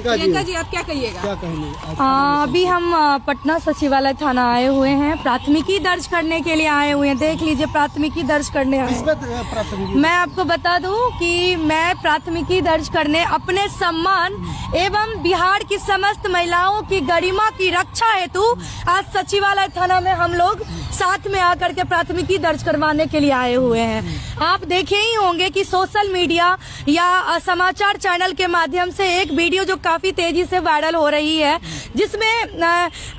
प्रियंका जी आप क्या कहिएगा? क्या कहेंगे? अभी हम पटना सचिवालय थाना आए हुए हैं, प्राथमिकी दर्ज करने के लिए आए हुए हैं। देख लीजिए, प्राथमिकी दर्ज करने आए। मैं आपको बता दूं कि मैं प्राथमिकी दर्ज करने अपने सम्मान एवं बिहार की समस्त महिलाओं की गरिमा की रक्षा हेतु आज सचिवालय थाना में हम लोग साथ में आकर के प्राथमिकी दर्ज करवाने के लिए आए हुए हैं। आप देखे ही होंगे कि सोशल मीडिया या समाचार चैनल के माध्यम से एक वीडियो जो काफी तेजी से वायरल हो रही है, जिसमें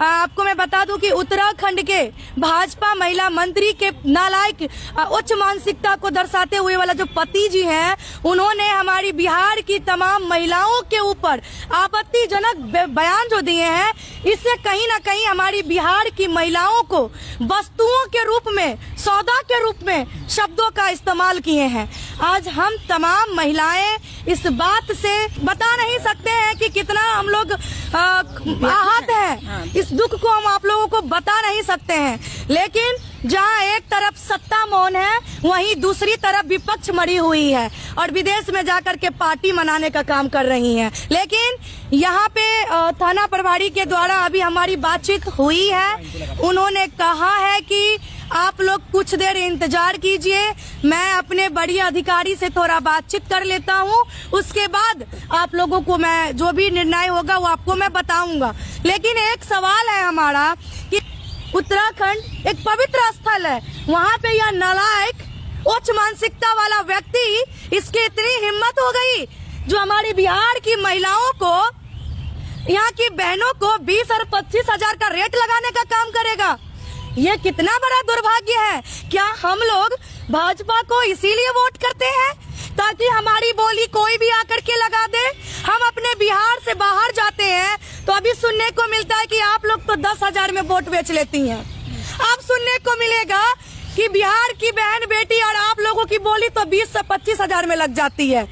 आपको मैं बता दूं कि उत्तराखंड के भाजपा महिला मंत्री के नालायक उच्च मानसिकता को दर्शाते हुए वाला जो पति जी हैं, उन्होंने हमारी बिहार की तमाम महिलाओं के ऊपर आपत्तिजनक बयान जो दिए हैं, इससे कहीं ना कहीं हमारी बिहार की महिलाओं को वस्तुओं के रूप में, सौदा के रूप में शब्दों का इस्तेमाल किए हैं। आज हम तमाम महिलाएं इस बात से बता नहीं सकते हैं कि कितना हम लोग आहत हैं। इस दुख को हम आप लोगों को बता नहीं सकते हैं, लेकिन जहां एक तरफ सत्ता मौन है, वहीं दूसरी तरफ विपक्ष मरी हुई है और विदेश में जाकर के पार्टी मनाने का काम कर रही हैं। लेकिन यहाँ पे थाना प्रभारी के द्वारा अभी हमारी बातचीत हुई है। उन्होंने कहा है कि आप लोग कुछ देर इंतजार कीजिए, मैं अपने बड़ी अधिकारी से थोड़ा बातचीत कर लेता हूँ, उसके बाद आप लोगों को मैं जो भी निर्णय होगा वो आपको मैं बताऊंगा। लेकिन एक सवाल है हमारा कि उत्तराखंड एक पवित्र स्थल है, वहाँ पे यह नालायक उच्च मानसिकता वाला व्यक्ति, इसकी इतनी हिम्मत हो गई जो हमारी बिहार की महिलाओं को, यहाँ की बहनों को 20 और 25 हजार का रेट लगाने का काम करेगा। ये कितना बड़ा दुर्भाग्य है। क्या हम लोग भाजपा को इसीलिए वोट करते हैं ताकि हमारी बोली कोई भी आकर के लगा दे? हम अपने बिहार से बाहर जाते हैं तो अभी सुनने को मिलता है कि आप लोग तो 10 हजार में वोट बेच लेती हैं। अब सुनने को मिलेगा कि बिहार की बहन बेटी और आप लोगों की बोली तो 20 से 25 हजार में लग जाती है।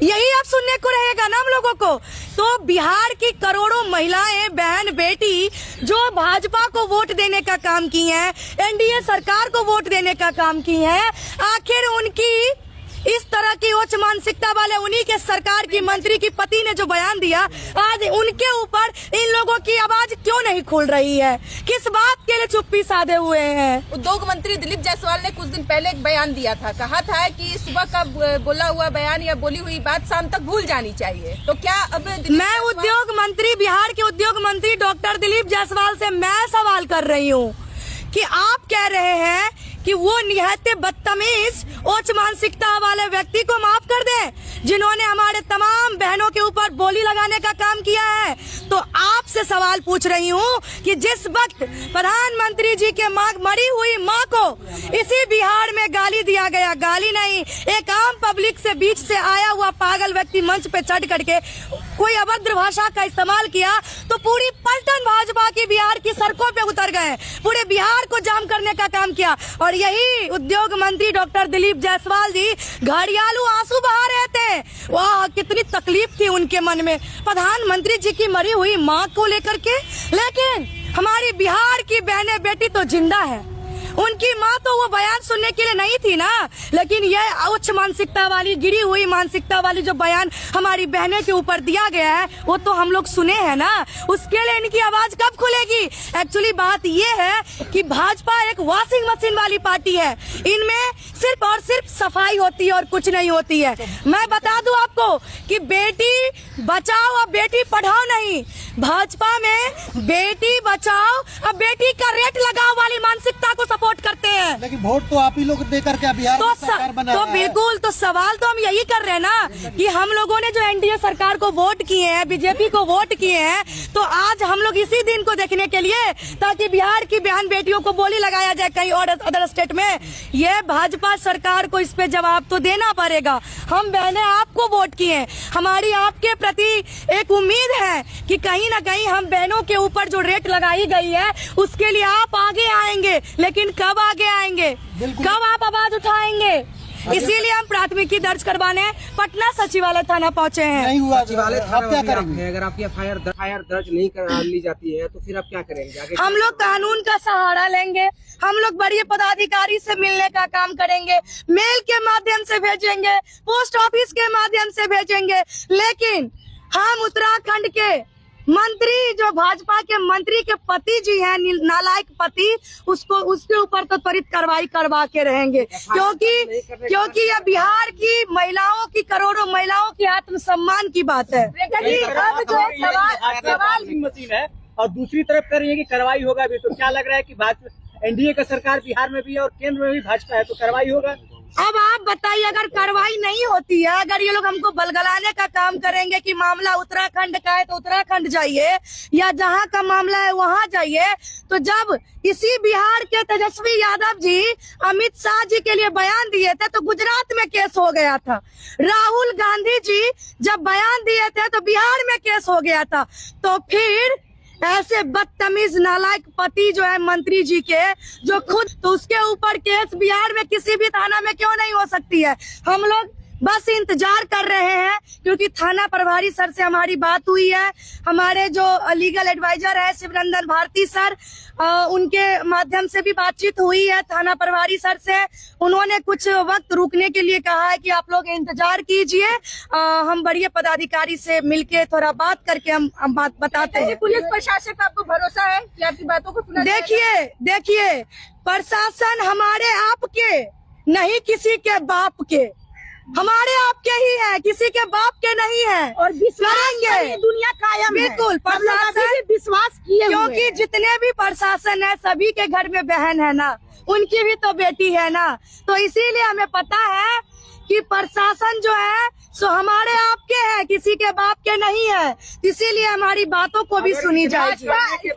यही अब सुनने को रहेगा ना हम लोगों को। तो बिहार की करोड़ों महिलाएं, बहन बेटी जो भाजपा को वोट देने का काम की हैं, एनडीए सरकार को वोट देने का काम की हैं, आखिर उनकी इस तरह की उच्च मानसिकता वाले उन्हीं के सरकार की मंत्री की पति ने जो बयान दिया, आज उनके ऊपर इन लोगों की आवाज क्यों नहीं खुल रही है? किस बात के लिए चुप्पी साधे हुए हैं? उद्योग मंत्री दिलीप जायसवाल ने कुछ दिन पहले एक बयान दिया था, कहा था कि सुबह का बोला हुआ बयान या बोली हुई बात शाम तक भूल जानी चाहिए। तो क्या अब मैं उद्योग मंत्री, बिहार के उद्योग मंत्री डॉक्टर दिलीप जायसवाल से मैं सवाल कर रही हूँ कि आप कह रहे हैं कि वो निहायत बदतमीज उच्च मानसिकता वाले व्यक्ति को माफ कर दें जिन्होंने हमारे तमाम बहनों के ऊपर बोली लगाने का काम किया है। तो आपसे सवाल पूछ रही हूँ कि जिस वक्त प्रधानमंत्री जी के मरी हुई माँ को इसी बिहार में गाली दिया गया, गाली नहीं, एक आम पब्लिक से बीच से आया हुआ पागल व्यक्ति मंच पे चढ़ करके कोई अभद्र भाषा का इस्तेमाल किया, तो पूरी पलटन भाजपा की बिहार की सड़कों पे उतर गए, पूरे बिहार को जाम करने का काम किया। और यही उद्योग मंत्री डॉक्टर दिलीप जायसवाल जी घड़ियालू आंसू बहा रहे थे। वाह, कितनी तकलीफ थी उनके मन में प्रधानमंत्री जी की मरी हुई माँ को लेकर के। लेकिन हमारी बिहार की बहने बेटी तो जिंदा है, उनकी माँ तो वो बयान सुनने के लिए नहीं थी ना। लेकिन ये उच्च मानसिकता वाली, गिरी हुई मानसिकता वाली जो बयान हमारी बहने के ऊपर दिया गया है, वो तो हम लोग सुने हैं ना। उसके लिए इनकी आवाज कब खुलेगी? एक्चुअली बात ये है कि भाजपा एक वॉशिंग मशीन वाली पार्टी है, इनमें सिर्फ और सिर्फ सफाई होती है और कुछ नहीं होती है। मैं बता दूं आपको कि बेटी बचाओ और बेटी पढ़ाओ नहीं, भाजपा में बेटी बचाओ और बेटी का रेट लगाओ वाली मानसिकता को सपोर्ट करते हैं। लेकिन वोट तो आप ही लोग देकर के बिहार में सरकार बना तो बिल्कुल, तो सवाल तो हम यही कर रहे हैं ना कि हम लोगों ने जो एनडीए सरकार को वोट किए हैं, बीजेपी को वोट किए हैं, तो आज हम लोग इसी दिन को देखने के लिए ताकि बिहार की बहन बेटियों को बोली लगाया जाए कहीं और अदर स्टेट में, ये भाजपा सरकार को इस पे जवाब तो देना पड़ेगा। हम बहनें आपको वोट किए, हमारी आपके प्रति एक उम्मीद है कि कहीं ना कहीं हम बहनों के ऊपर जो रेट लगाई गई है उसके लिए आप आगे आएंगे। लेकिन कब आगे आएंगे, कब आप आवाज उठाएंगे? इसीलिए हम प्राथमिकी दर्ज करवाने पटना सचिवालय थाना पहुंचे हैं। नहीं हुआ सचिवालय, आप क्या करेंगे? अगर आपकी एफआईआर दर्ज नहीं कर ली जाती है तो फिर आप क्या करेंगे? हम लोग कानून का सहारा लेंगे, हम लोग बड़ी पदाधिकारी से मिलने का काम करेंगे, मेल के माध्यम से भेजेंगे, पोस्ट ऑफिस के माध्यम से भेजेंगे। लेकिन हम उत्तराखंड के मंत्री, जो भाजपा के मंत्री के पति जी हैं, नालायक पति, उसके ऊपर तो त्वरित कार्रवाई करवा के रहेंगे, क्योंकि यह बिहार की महिलाओं की, करोड़ों महिलाओं की आत्मसम्मान की बात है। अब जो सवाल मशीन है और दूसरी तरफ कर रही है कि कार्रवाई होगा भी, तो क्या लग रहा है कि भाजपा एनडीए का सरकार बिहार में भी है और केंद्र में भी भाजपा है, तो कार्रवाई होगा? अब आप बताइए, अगर कार्रवाई नहीं होती है, अगर ये लोग हमको बलगलाने का काम करेंगे कि मामला उत्तराखंड का है तो उत्तराखंड जाइए, या जहाँ का मामला है वहाँ जाइए, तो जब इसी बिहार के तेजस्वी यादव जी अमित शाह जी के लिए बयान दिए थे तो गुजरात में केस हो गया था। राहुल गांधी जी जब बयान दिए थे तो बिहार में केस हो गया था। तो फिर ऐसे बदतमीज नालायक पति जो है मंत्री जी के, जो खुद, तो उसके ऊपर केस बिहार में किसी भी थाना में क्यों नहीं हो सकती है? हम लोग बस इंतजार कर रहे हैं, क्योंकि थाना प्रभारी सर से हमारी बात हुई है। हमारे जो लीगल एडवाइजर है शिवरंजन भारती सर, उनके माध्यम से भी बातचीत हुई है थाना प्रभारी सर से। उन्होंने कुछ वक्त रुकने के लिए कहा है कि आप लोग इंतजार कीजिए, हम बड़े पदाधिकारी से मिलके थोड़ा बात करके हम बात बताते हैं। पुलिस प्रशासन का आपको भरोसा है कि आपकी बातों को सुना? देखिए प्रशासन हमारे आपके नहीं, किसी के बाप के, हमारे आपके ही है, किसी के बाप के नहीं है। और करेंगे, दुनिया कायम है। बिल्कुल, प्रशासन विश्वास किए, क्योंकि जितने भी प्रशासन है सभी के घर में बहन है ना, उनकी भी तो बेटी है ना, तो इसीलिए हमें पता है कि प्रशासन जो है सो हमारे आपके है, किसी के बाप के नहीं है, इसीलिए हमारी बातों को भी सुनी जाएगी।